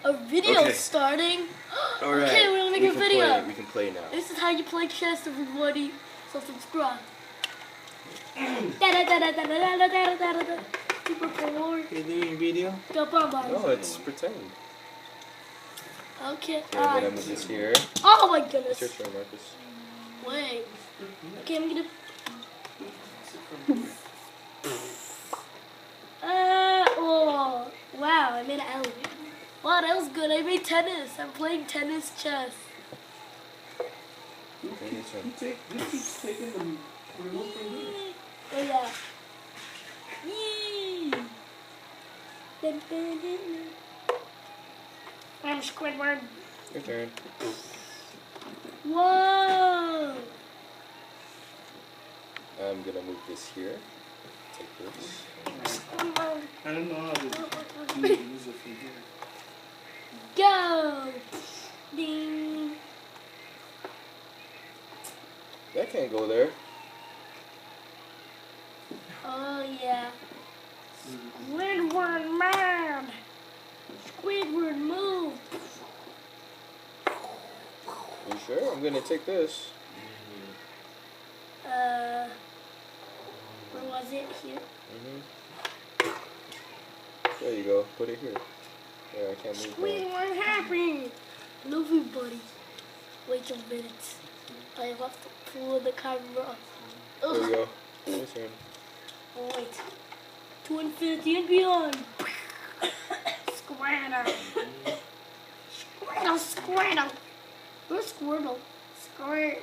A video Okay. starting. Alright. Okay, we're gonna make a video. We can play now. This is how you play chess, everybody. So subscribe. Super forward. Are you doing video? No, it's pretend. Okay. Okay, I'm gonna move this here. Oh my It's your goodness. turn, Marcus. Wait. Okay, I'm gonna. Oh, wow, I made an L. Wow, that was good. I made tennis. I'm playing tennis chess. Okay, your turn. Who keeps taking the remote from here? Oh, yeah. Yee. Dun, dun, dun, dun. I'm Squidward. Your turn. Whoa. I'm gonna move this here. Take this. I don't know how to use it from here. Go. Ding. That can't go there. Oh, yeah. Squidward mad. Squidward move. You sure? I'm gonna take this. Where was it? Here. There you go. Put it here. There, I can't move that. Squidward happy. Love you, buddy. Wait a minute. I have to pull the camera. There you go. Your turn. Oh, wait. To infinity and beyond. Squirtle. Squirtle, Squirtle. Where's Squirtle? Squirtle.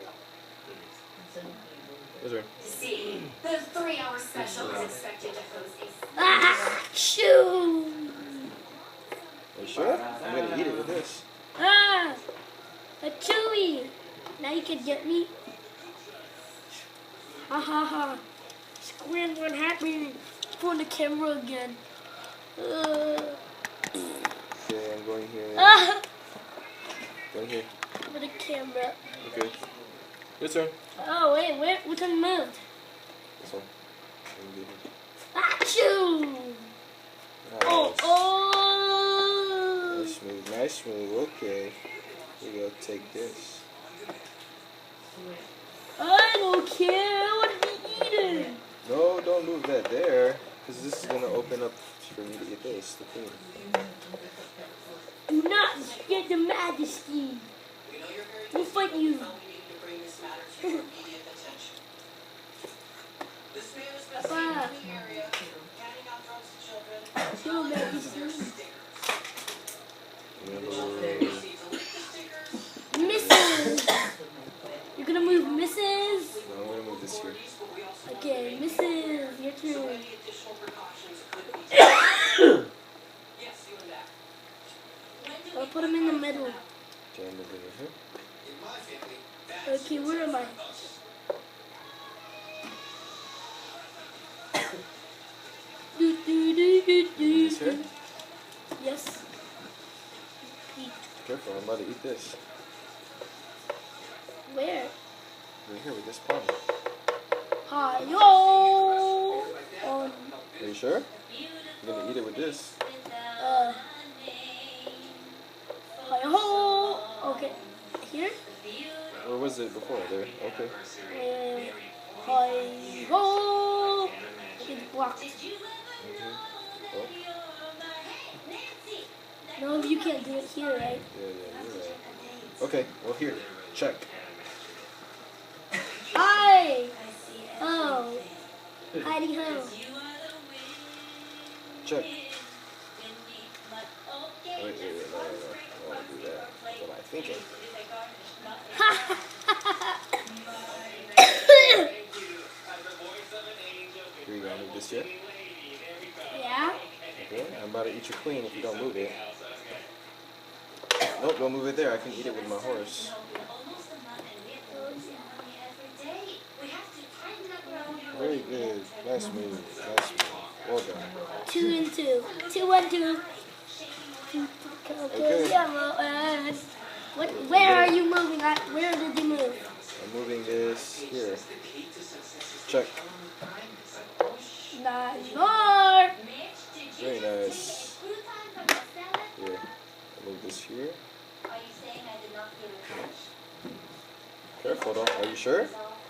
Your turn. See, the 3-hour special is expected to host a Ah, shoo. Are you sure? I'm gonna eat it with this. Ah, a chewy. Now you can get me. Ha ha ha. Squidward happy. Pulling the camera again. Okay, I'm going here. Ah, Going here. for the camera. Okay. Your turn. Oh wait, which one moved? This one. I'm good. Achoo! Nice. Oh! Nice move. Nice move. Okay. Here you go. Take this. I don't care. What are you eating? No, don't move that there. Because this is going to open up for me to get this. The thing. Do not get the majesty. We'll fight you. Papa. Your majesty. Misses. You're gonna move Mrs. No, I'm going to move this here. Okay, Mrs. Your turn. I'll put him in the middle. Okay, I'm moving it here. Okay, where am I? Do, do, do, do, do, This here? do. Yes. Eat. Careful, I'm about to eat this. Where? Right here with this palm. Hi-yo! Are you sure? I'm going to eat it with this. Hi-ho! Okay. Here? Where was it before? There. Okay. Hi-ho! It's blocked. Oh. No, you can't do it here, right? Yeah, you're right. Okay, well here. Check. Hi! Oh. Hidey ho. Check. Wait, no. I don't want to do that. What am I thinking? Here you go, move this here. Yeah? Okay, I'm about to eat your queen if you don't move it. Nope, don't move it there. I can eat it with my horse. Very good. Nice move. Nice move. Well done. 2 and 2. 2 and 2. Okay. Yellow and where are you moving? Where did you move? I'm moving this here. Check. Not more. Very nice. Here. I moved this here. Are you saying I did not feel a touch? Careful, though. Are you sure?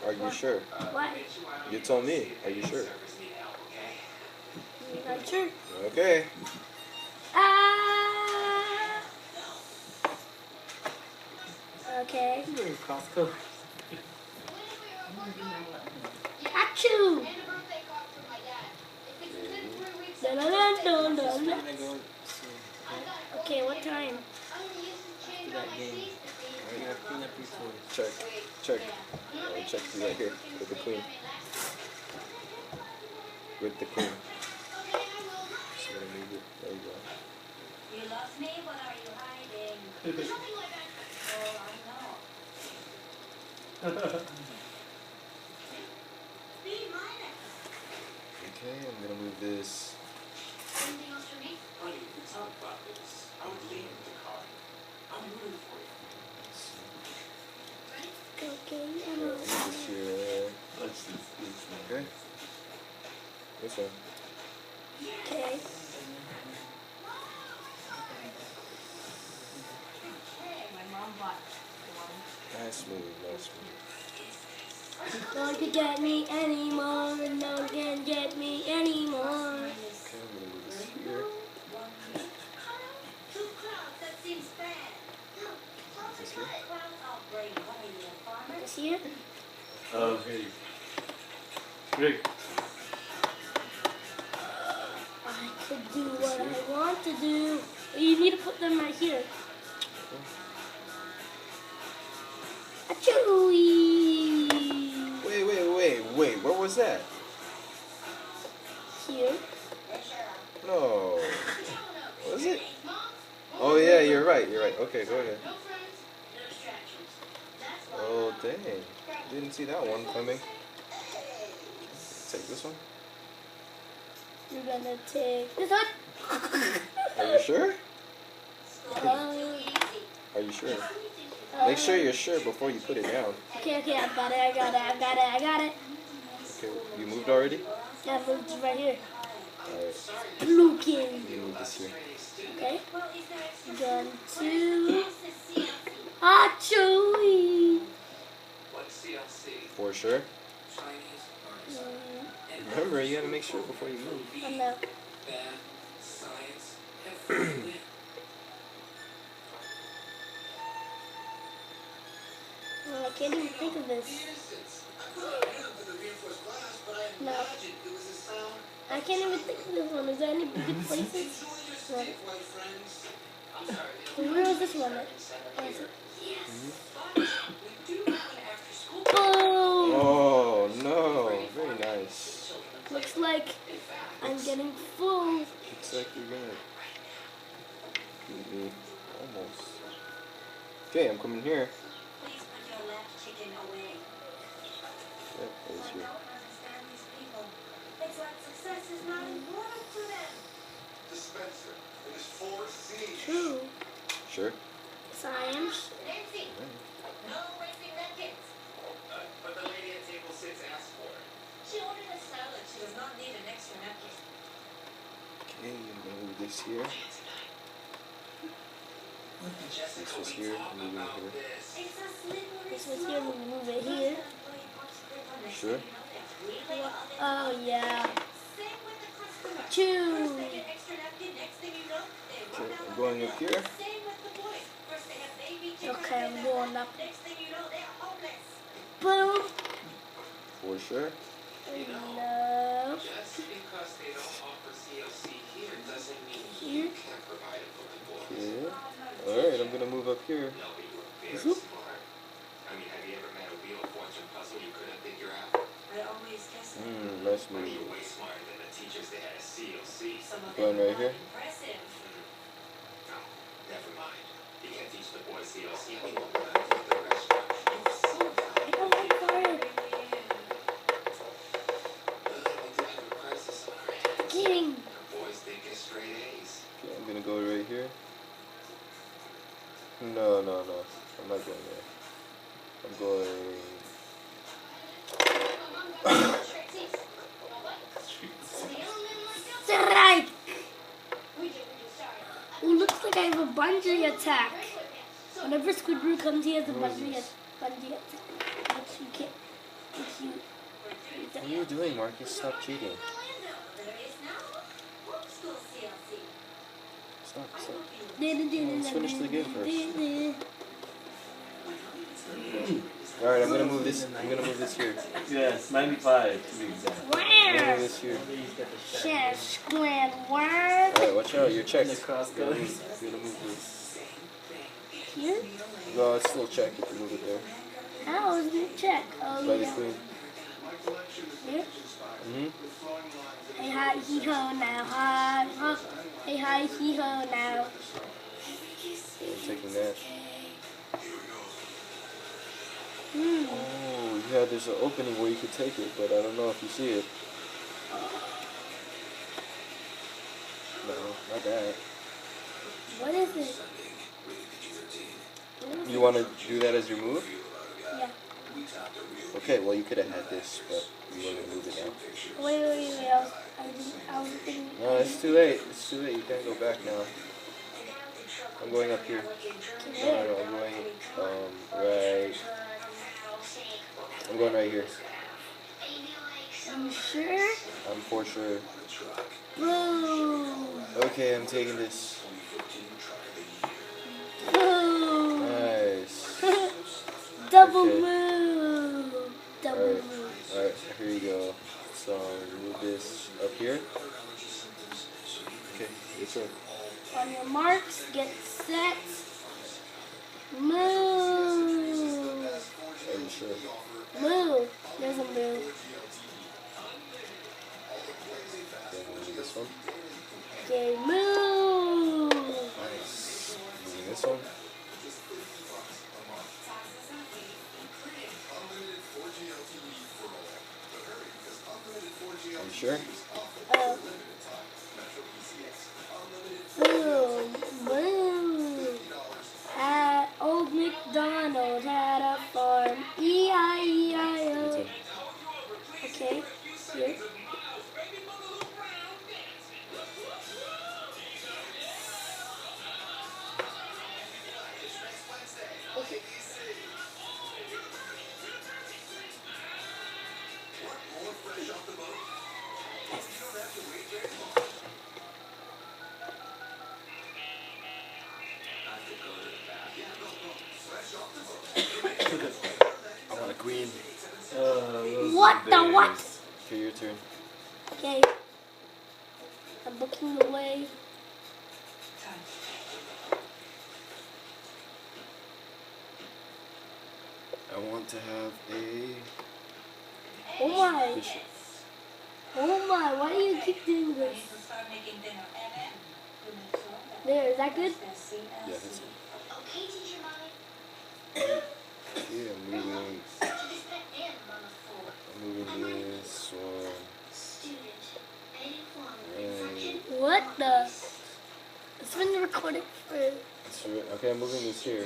Are you sure? What? You told me. Are you sure? You're not sure? Okay. Ah. Okay. You're in Costco. Achoo! Dun, dun, dun, dun, dun. I'm gonna go Okay, what time? to that game. You have clean up your toys. Check. Check. Check you right here with the queen. With the queen. Just gonna move it. There you go. You love me, what are you hiding? Oh, I know. Okay, I'm gonna move this. Anything else for me? Honey, we talked about this. I would leave the car. I'm rooting for you. Okay, Yeah, move this here. What's this? Okay. This one. okay. My mom bought one. Nice move. Nice move. No one can get me anymore. No one can get me anymore. Okay, I'm gonna move this here. Two clouds, that seems bad. This here. Clouds outbreak. What are you, a farmer? This here? Oh, hey. Rick. I could do what I want to do. You need to put them right here. Achoo! Wait. What was that? Here. No. Was it? Oh yeah, you're right. Okay, go ahead. No friends, no distractions. That's why. Oh dang. Didn't see that one coming. Take this one. You're gonna take this one. Are you sure? Uh, Are you sure? Make sure you're sure before you put it down. Okay, I got it. Okay, you moved already? Yeah, I moved it right here. Alright, Looking. you move this here. Okay. Well, is there extra 1, 2. This is CLC. Achoo! What CLC? For sure. Chinese artists. Remember, you gotta make sure before you move. I know. Math, science, everything. Well, I can't even think of this. No. I can't even think of this one. Is there any good places? No. Where is this one? Oh, is it? Oh! Oh no, very nice. Looks like I'm getting full. Looks like you're gonna beat me. Almost. Okay, I'm coming here. Please put your left chicken away. Yep, there's I here. don't understand these people. It's like success is not important to them. Dispenser. It is 4 C's. True. Sure. Science. Nancy, no racing napkins. But the lady at table 6 asked for it. She ordered a salad. She does not need an extra napkin. Okay, I'm gonna move this here. Jessica, This was we here, talk moving about here. this. It's a slippery This was here, we move it here. Sure. Oh, yeah. Same with the customer. Choo. First they get extra napkin, next thing you know, they Okay, run out I'm of going up napkins. here. Same with the boys. First they have baby chicken, Okay, I'm then going up. next thing you know, they're homeless. Boom. For sure. No. Just because they don't offer CLC here doesn't mean Here. you can't provide it for the boys. Yeah. Alright, I'm gonna move up here. No, but you were very Zoop. smart. I mean, have you ever met a Wheel of Fortune puzzle you couldn't figure out? I always guess that. Nice I mean, you're move. way smarter than the teachers that had a CLC. Some of Going them right are here? impressive. No, never mind. You can't teach the boys CLC. I mean, what about the restaurant? You're so Oh, I'm fired. we do have a crisis on our hands. Kidding. The boys think it's straight A's. Okay, I'm gonna go right here. No. I'm not going there. I'm going. Strike. Who looks looks like I have a bungee attack. Whenever Squidward comes, he has a bungee attack. Which you can't. Which you. What are you doing, Marcus? Stop cheating. There is now. Hope School CLC. Stop, stop. Let's finish the game first. Alright, I'm gonna move this here. Yes, 95 to be exact. I'm gonna Where? move this here. Chef Squidward. Alright, watch out, you're checked. The cross You're gonna goes. move this. Here? No, it's still checked if you move it there. How is it check? Oh, By the yeah. queen. Here? Mm-hmm. Hey, hi, hee ho now. Hi, ho. Hey, hi, hee ho now. I'm taking that. Hmm. Oh, yeah, there's an opening where you could take it, but I don't know if you see it. No, not that. What is it? You want to do that as your move? Yeah. Okay, well, you could have had this, but you want to move it now. Wait. I was thinking. No, it's too late. It's too late. You can't go back now. I'm going up here. No, I'm going, right. I'm going right here. You sure? I'm for sure. Boom. Okay, I'm taking this. Boom. Nice. Double Okay. move. Double Alright. move. Alright, here you go. So, move this up here. Okay, it's up. On your marks, get set. Move. Are you sure? Move. There's a move. Okay, moving this one. Okay, move. Nice. Moving this one. Are you sure? Boom. Boom. At Old MacDonald had a farm. E-I-E-I-O. Me too. Okay. Here. Okay. I want a queen. What the what? Okay, your turn. Okay. I'm booking the way. I want to have a Oh my. bishop. Oh my. Why do you keep doing this? There. Is that good? Yeah, that's it. Okay, teacher mommy. Yeah, I'm moving this one. Right. What the? It's been recorded for. That's right. Okay, I'm moving this here.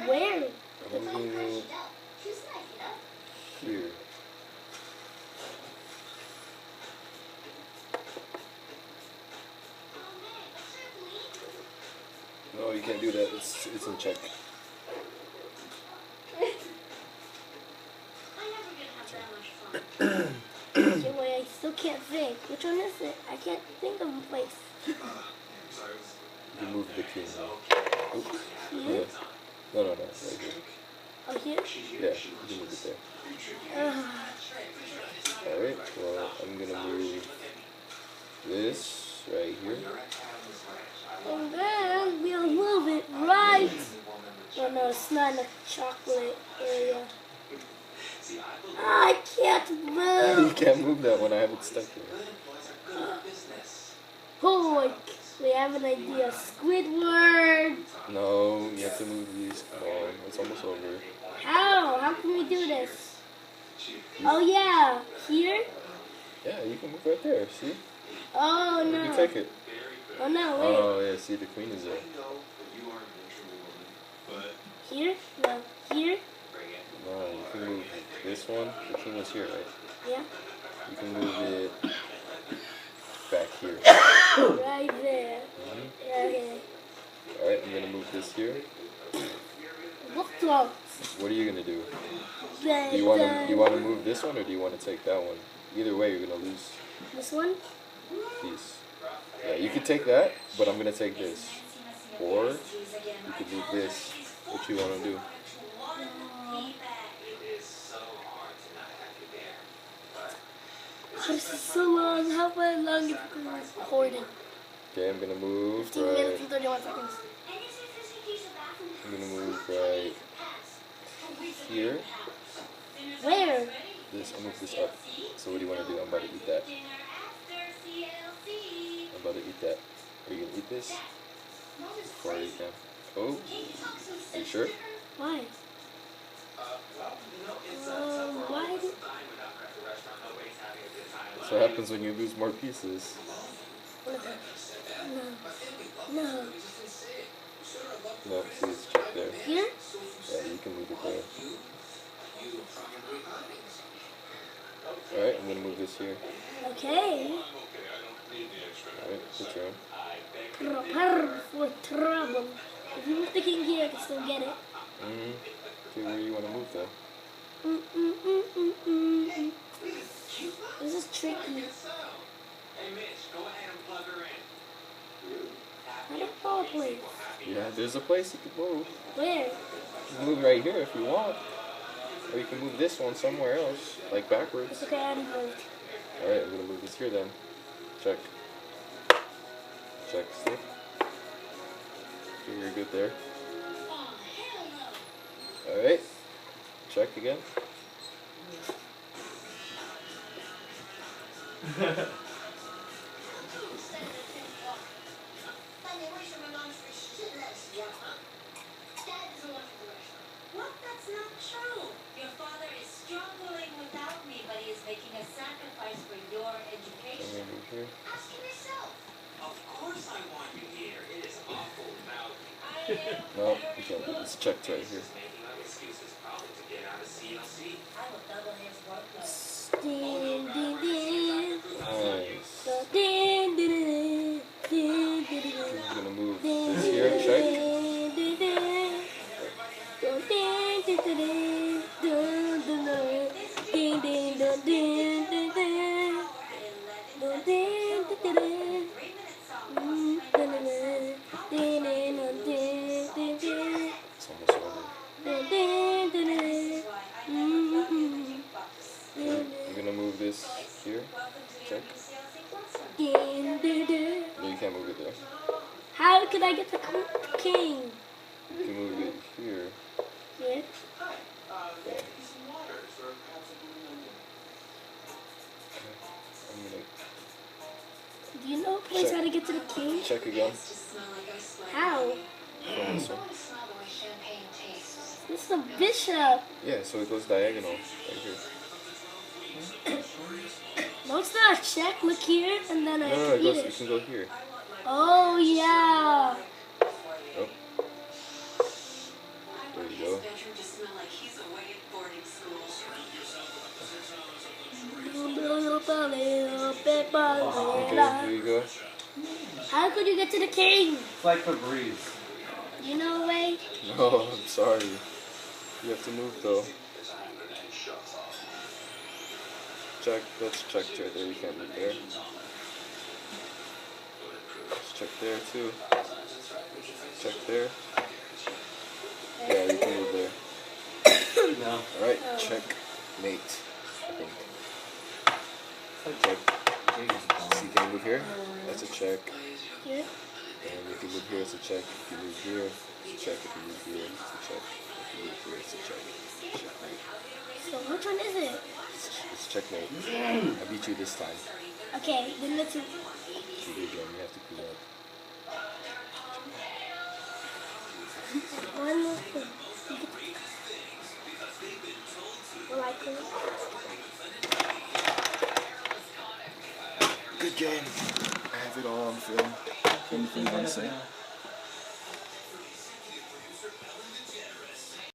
Where? I'm moving it here. No, you can't do that. It's in check. Okay, wait, I still can't think. Which one is it? I can't think of a place. You move the king. Oops. Here? Yeah. No, right here. Oh, here? Yeah, you can move it there. Alright, well, I'm gonna move this right here. And then we'll move it right. Oh no, it's not in the chocolate area. I can't You move. can't move that one, I have it stuck here. Oh, we have an idea. Squidward. No, you have to move these. Come on, it's almost over. How? How can we do this? Oh yeah, here? Yeah, you can move right there, see? Oh You no. take it. Oh no, wait. Oh, yeah, see, the queen is there. Here? No. Here? No, you can move this one. The king is here, right? Yeah. You can move it back here. Right there. Okay. Alright, I'm gonna move this here. What's wrong? What are you gonna do? Do Then, you wanna move this one or do you wanna take that one? Either way, you're gonna lose this one? piece. Yeah, you could take that, but I'm gonna take this. Or you could move this. What you wanna do? It is so hard to not have you there. But This is so long. How far long is it recording? Okay, I'm gonna move 15 minutes right. and 31 seconds. I'm gonna move right here. Where? This. I'll move this up. So what do you wanna do? I'm about to eat that. I'm about to eat that. Are you gonna eat this? Before you can. Oh, are you sure? Why? Why? That's what happens when you lose more pieces. No. No. No, see, it's check there. Here? Yeah, you can move it there. Alright, I'm gonna move this here. Okay. Alright, good turn. Prepare for trouble. If you move the king here, I can still get it. Okay, where do you wanna move though? This is tricky. Hey Mitch, go ahead and plug her in. I don't know a place. Yeah, there's a place you could move. Where? You can move right here if you want. Or you can move this one somewhere else, like backwards. It's okay, I already moved. Alright, I'm gonna move this here then. Check. Check, see? Okay, you're good there. Alright. Check again. What? That's not true. Your father is struggling without me, but he is making a sacrifice for your I'm education. gonna move here. Ask him yourself. Of course I want you here. It is awful without you. I am No, very you can't. It's checked right here. Making up excuses probably to get out of CLC. I will double his workload. Ding, ding, ding. Nice. Ding, ding, ding, ding, ding, ding. I'm gonna move this here, check. Ding, ding, ding. Ding, ding, ding, ding, ding, ding, ding. Ding, ding, ding, ding, ding, ding. Ding, ding, ding, ding, ding. 3-minute song. Ding, ding, ding, ding, ding, ding. It's almost over. Ding, ding, ding, ding. I'm gonna move this here. Check. Ding, ding, ding. No, you can't move it there. How could I get the king? You can move it here. Yeah. I'm gonna Do you know a place how to get to the king? check again. How? From this one. This is a bishop. Yeah, so it goes diagonal right here. No, it's not a check. Look here, and then I No, can it eat goes. You it. can go here. Oh, yeah. Oh, there you go. Okay, here you go. How could you get to the king? It's like the breeze. You know a way? No, I'm sorry. You have to move though. Check. That's checked right there. You can't move there. Let's check there too. Check there. Yeah, you can move there. No. Alright, check. Mate. I think. Check. So you can move here. That's a check. Here. And if you move here, it's a check. If you move here, it's a check. If you move here, it's a check. If you move here, it's a check. Checkmate. So which one is it? It's checkmate. I beat you this time. Okay, then let's. You do again. You have to present. One more thing. Well, I can. Good game. I have it all on film. Anything you want to say?